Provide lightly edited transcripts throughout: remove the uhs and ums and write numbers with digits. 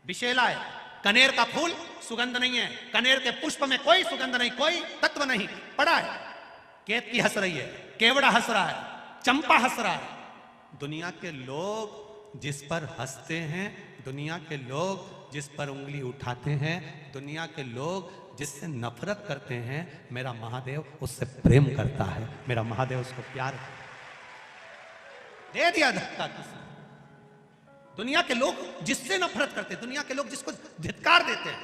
विशेला है। कनेर का फूल सुगंध नहीं है, कनेर के पुष्प में कोई सुगंध नहीं, कोई तत्व नहीं। पड़ा है, केतकी हंस रही है, केवड़ा हंस रहा है, चंपा हंस रहा है। दुनिया के लोग जिस पर हंसते हैं, दुनिया के लोग जिस पर उंगली उठाते हैं, दुनिया के लोग जिससे नफरत करते हैं, मेरा महादेव उससे प्रेम करता है, मेरा महादेव उसको प्यार दे दिया धक्का किसी। दुनिया के लोग जिससे नफरत करते हैं, दुनिया के लोग जिसको धिक्कार देते हैं,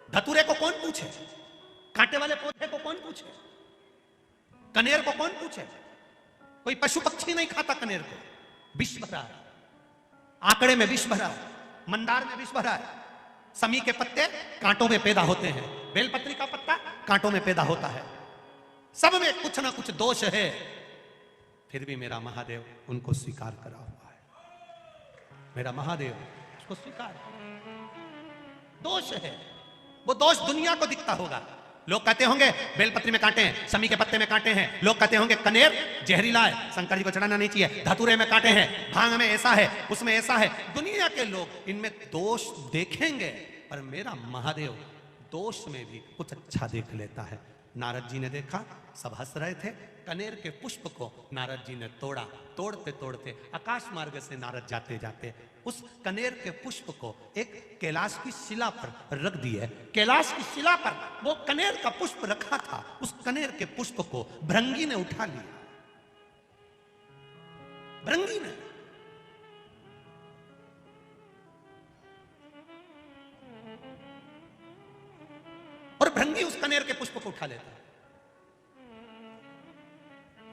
धतूरे को कौन पूछे, कांटे वाले पौधे को कौन पूछे, कनेर को कौन पूछे। कोई पशु पक्षी नहीं खाता कनेर को। विष भरा है, आंकड़े में विष भरा है, मंदार में विष भरा है। समी के पत्ते कांटों में पैदा होते हैं, बेलपत्री का पत्ता कांटों में पैदा होता है। सब में कुछ ना कुछ दोष है, फिर भी मेरा महादेव उनको स्वीकार करा हुआ है। मेरा महादेव उसको स्वीकार, दोष है, वो दोष दुनिया को दिखता होगा। लोग कहते होंगे बेलपत्री में कांटे हैं, समी के पत्ते में कांटे हैं। लोग कहते होंगे कनेर जहरीला है, शंकर जी को चढ़ाना नहीं चाहिए, धतूरे में कांटे हैं, भांग में ऐसा है, उसमें ऐसा है। दुनिया के लोग इनमें दोष देखेंगे, पर मेरा महादेव दोष में भी कुछ अच्छा देख लेता है। नारद जी ने देखा, सब हंस रहे थे। कनेर के पुष्प को नारद जी ने तोड़ा। तोड़ते तोड़ते आकाश मार्ग से नारद जाते जाते उस कनेर के पुष्प को एक कैलाश की शिला पर रख दिए। कैलाश की शिला पर वो कनेर का पुष्प रखा था, उस कनेर के पुष्प को भृंगी ने उठा लिया। भृंगी ने, और भृंगी उस कनेर के पुष्प को उठा लेता।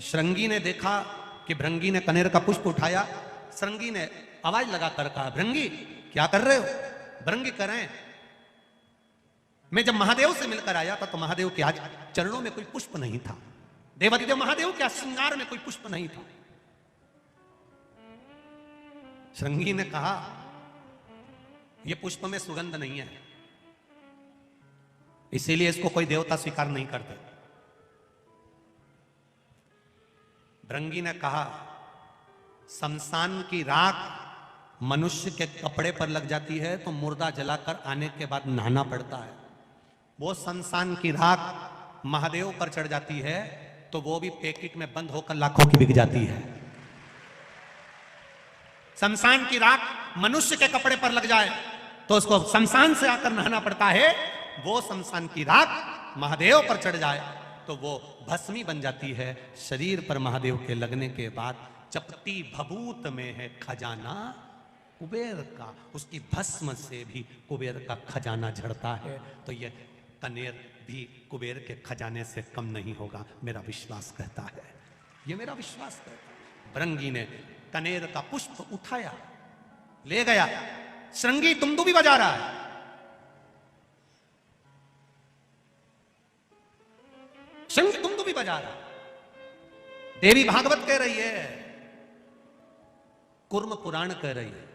श्रृंगी ने देखा कि भृंगी ने कनेर का पुष्प उठाया। श्रृंगी ने आवाज लगाकर कहा, भृंगी क्या कर रहे हो? भृंगी कह रहे हैं, मैं जब महादेव से मिलकर आया था तो महादेव के आज चरणों में कोई पुष्प नहीं था, देवादिदेव महादेव के श्रृंगार में कोई पुष्प नहीं था। श्रृंगी ने कहा, यह पुष्प में सुगंध नहीं है, इसीलिए इसको कोई देवता स्वीकार नहीं करते। भृंगी ने कहा, शमशान की राख मनुष्य के कपड़े पर लग जाती है तो मुर्दा जलाकर आने के बाद नहाना पड़ता है। वो शमशान की राख महादेव पर चढ़ जाती है तो वो भी पैकेट में बंद होकर लाखों की बिक जाती है। शमशान की राख मनुष्य के कपड़े पर लग जाए तो उसको शमशान से आकर नहाना पड़ता है। वो शमशान की राख महादेव पर चढ़ जाए तो वो भस्मी बन जाती है। शरीर पर महादेव के लगने के बाद चपटी भभूत में है खजाना कुबेर का, उसकी भस्म से भी कुबेर का खजाना झड़ता है। तो ये कनेर भी कुबेर के खजाने से कम नहीं होगा, मेरा विश्वास कहता है, ये मेरा विश्वास कहता है। भृंगी ने कनेर का पुष्प उठाया, ले गया। श्रृंगी दुमदुमी बजा रहा है। श्रृंगी दुमदुमी बजा रहा है। देवी भागवत कह रही है, कुर्म पुराण कह रही है,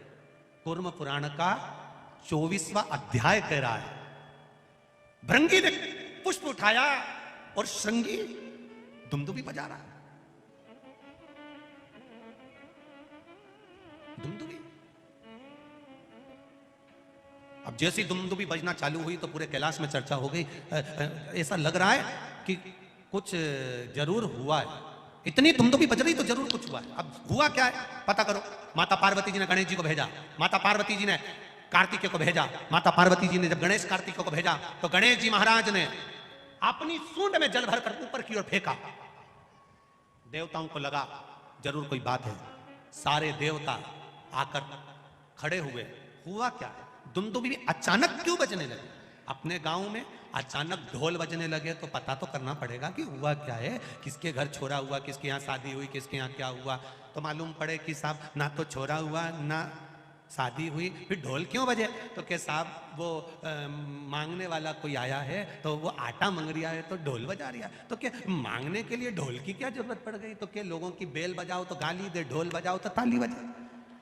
कुर्म पुराण का 24वां अध्याय कह रहा है। भृंगी ने पुष्प उठाया और श्रृंगी दुमदुमी बजा रहा है। दुमदुमी, अब जैसी दुमदुमी बजना चालू हुई तो पूरे कैलाश में चर्चा हो गई। ऐसा लग रहा है कि कुछ जरूर हुआ है, इतनी दुमदुमी बज रही तो जरूर कुछ हुआ है। अब हुआ क्या है पता करो। माता पार्वती जी ने गणेश जी को भेजा, माता पार्वती जी ने कार्तिकेय को भेजा। माता पार्वती जी ने जब गणेश कार्तिकेय को भेजा तो गणेश जी महाराज ने अपनी सूंड में जल भरकर ऊपर की ओर फेंका। देवताओं को लगा जरूर कोई बात है। सारे देवता आकर खड़े हुए। हुआ क्या है? दुमदुमी अचानक क्यों बजने लगे? अपने गांव में अचानक ढोल बजने लगे तो पता तो करना पड़ेगा कि हुआ क्या है, किसके घर छोरा हुआ, किसके यहाँ शादी हुई, किसके यहाँ क्या हुआ। तो मालूम पड़े कि साहब ना तो छोरा हुआ ना शादी हुई, फिर ढोल क्यों बजे? तो के साहब वो मांगने वाला कोई आया है तो वो आटा मांग रिया है तो ढोल बजा रिया। तो क्या मांगने के लिए ढोल की क्या जरूरत पड़ गई? तो क्या लोगों की बेल बजाओ तो गाली दे, ढोल बजाओ तो ताली बजाओ,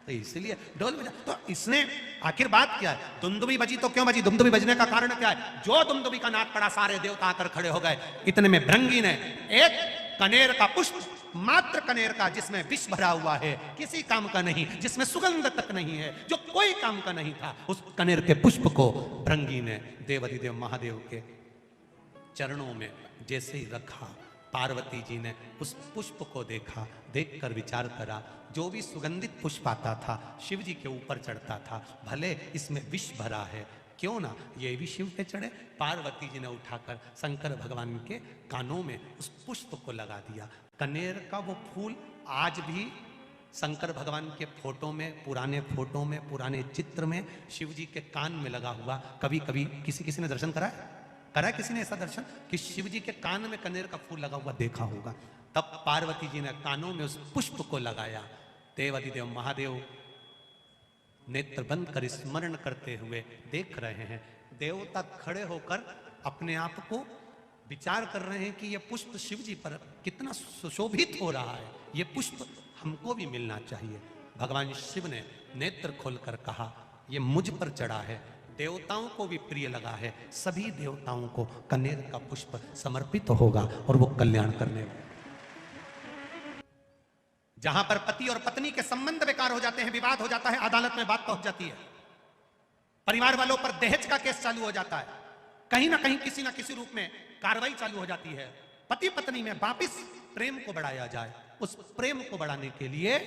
तो इसलिए ढोल बजा। तो इसने आखिर बात क्या है? दुमदुमी बजी तो क्यों बजी? दुमदुमी बजने का कारण क्या है? जो दुमदुमी का नाद पड़ा सारे देवता आकर खड़े हो गए। इतने में भृंगी ने एक कनेर का पुष्प मात्र कनेर का जिसमें विष भरा हुआ है, किसी काम का नहीं, जिसमें सुगंध तक नहीं है, जो कोई काम का नहीं था, उस कनेर के पुष्प को भृंगी ने देवाधिदेव महादेव के चरणों में जैसे ही रखा, पार्वती जी ने उस पुष्प को देखा, देखकर विचार करा, जो भी सुगंधित पुष्प आता था शिव जी के ऊपर चढ़ता था, भले इसमें विष भरा है, क्यों ना ये भी शिव पे चढ़े। पार्वती जी ने उठाकर शंकर भगवान के कानों में उस पुष्प को लगा दिया। कनेर का वो फूल आज भी शंकर भगवान के फोटो में, पुराने फोटो में, पुराने चित्र में शिव जी के कान में लगा हुआ। कभी कभी किसी ने दर्शन करा है किसी ने ऐसा दर्शन कि शिव जी के कान में कनेर का फूल लगा हुआ देखा होगा। तब पार्वती जी ने कानों में उस पुष्प को लगाया। देवाधिदेव महादेव नेत्र बंद कर स्मरण करते हुए देख रहे हैं। देवता खड़े होकर अपने आप को विचार कर रहे हैं कि यह पुष्प शिव जी पर कितना सुशोभित हो रहा है, यह पुष्प हमको भी मिलना चाहिए। भगवान शिव ने नेत्र खोलकर कहा, यह मुझ पर चढ़ा है, देवताओं को भी प्रिय लगा है, सभी देवताओं को कनेर का पुष्प समर्पित होगा और वो कल्याण करने वाला। जहां पर पति और पत्नी के संबंध बेकार हो जाते हैं, विवाद हो जाता है, अदालत में बात पहुंच जाती है, परिवार वालों पर दहेज का केस चालू हो जाता है, कहीं ना कहीं किसी ना किसी रूप में कार्रवाई चालू हो जाती है, पति पत्नी में वापिस प्रेम को बढ़ाया जाए। उस प्रेम को बढ़ाने के लिए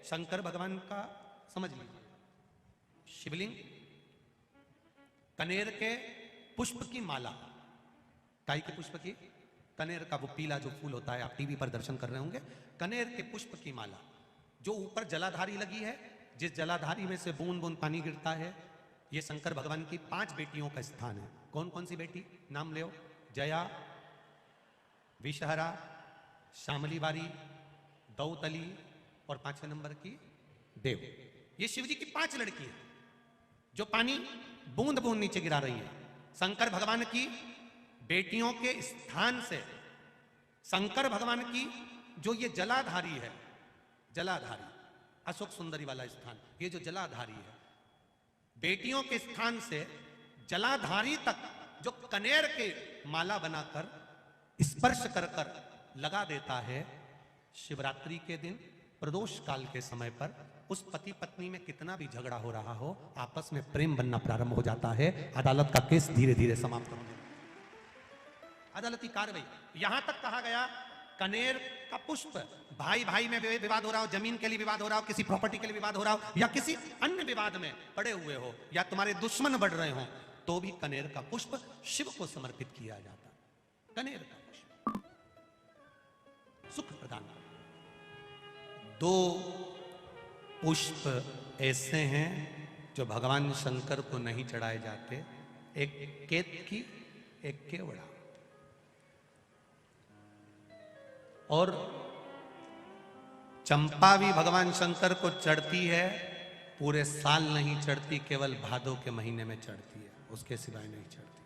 शंकर भगवान का समझ लीजिए शिवलिंग, कनेर के पुष्प की माला, काई के पुष्प की, कनेर का वो पीला जो फूल होता है, आप टीवी पर दर्शन कर रहे होंगे, कनेर के पुष्प की माला जो ऊपर जलाधारी लगी है, जिस जलाधारी में से बूंद बूंद पानी गिरता है, ये शंकर भगवान की 5 बेटियों का स्थान है। कौन कौन सी बेटी, नाम ले, जया, विषहरा, श्यामली बारी, दौतली और 5वें नंबर की देव। ये शिव जी की 5 लड़की है जो पानी बूंद बूंद नीचे गिरा रही है। शंकर भगवान की बेटियों के स्थान से शंकर भगवान की जो ये जलाधारी है, जलाधारी अशोक सुंदरी वाला स्थान, ये जो जलाधारी है, बेटियों के स्थान से जलाधारी तक जो कनेर के माला बनाकर स्पर्श कर कर लगा देता है, शिवरात्रि के दिन प्रदोष काल के समय पर उस पति पत्नी में कितना भी झगड़ा हो रहा हो, आपस में प्रेम बनना प्रारंभ हो जाता है। अदालत का केस धीरे धीरे समाप्त होने, अदालती कार्रवाई। यहां तक कहा गया कनेर का पुष्प, भाई भाई में विवाद हो रहा हो, जमीन के लिए विवाद हो रहा हो, किसी प्रॉपर्टी के लिए विवाद हो रहा हो, या किसी अन्य विवाद में पड़े हुए हो, या तुम्हारे दुश्मन बढ़ रहे हो, तो भी कनेर का पुष्प शिव को समर्पित किया जाता। कनेर का पुष्प सुख प्रदान। 2 पुष्प ऐसे हैं जो भगवान शंकर को नहीं चढ़ाए जाते, एक केतकी, एक केवड़ा। और चंपा भी भगवान शंकर को चढ़ती है, पूरे साल नहीं चढ़ती, केवल भादों के महीने में चढ़ती है, उसके सिवाय नहीं चढ़ती।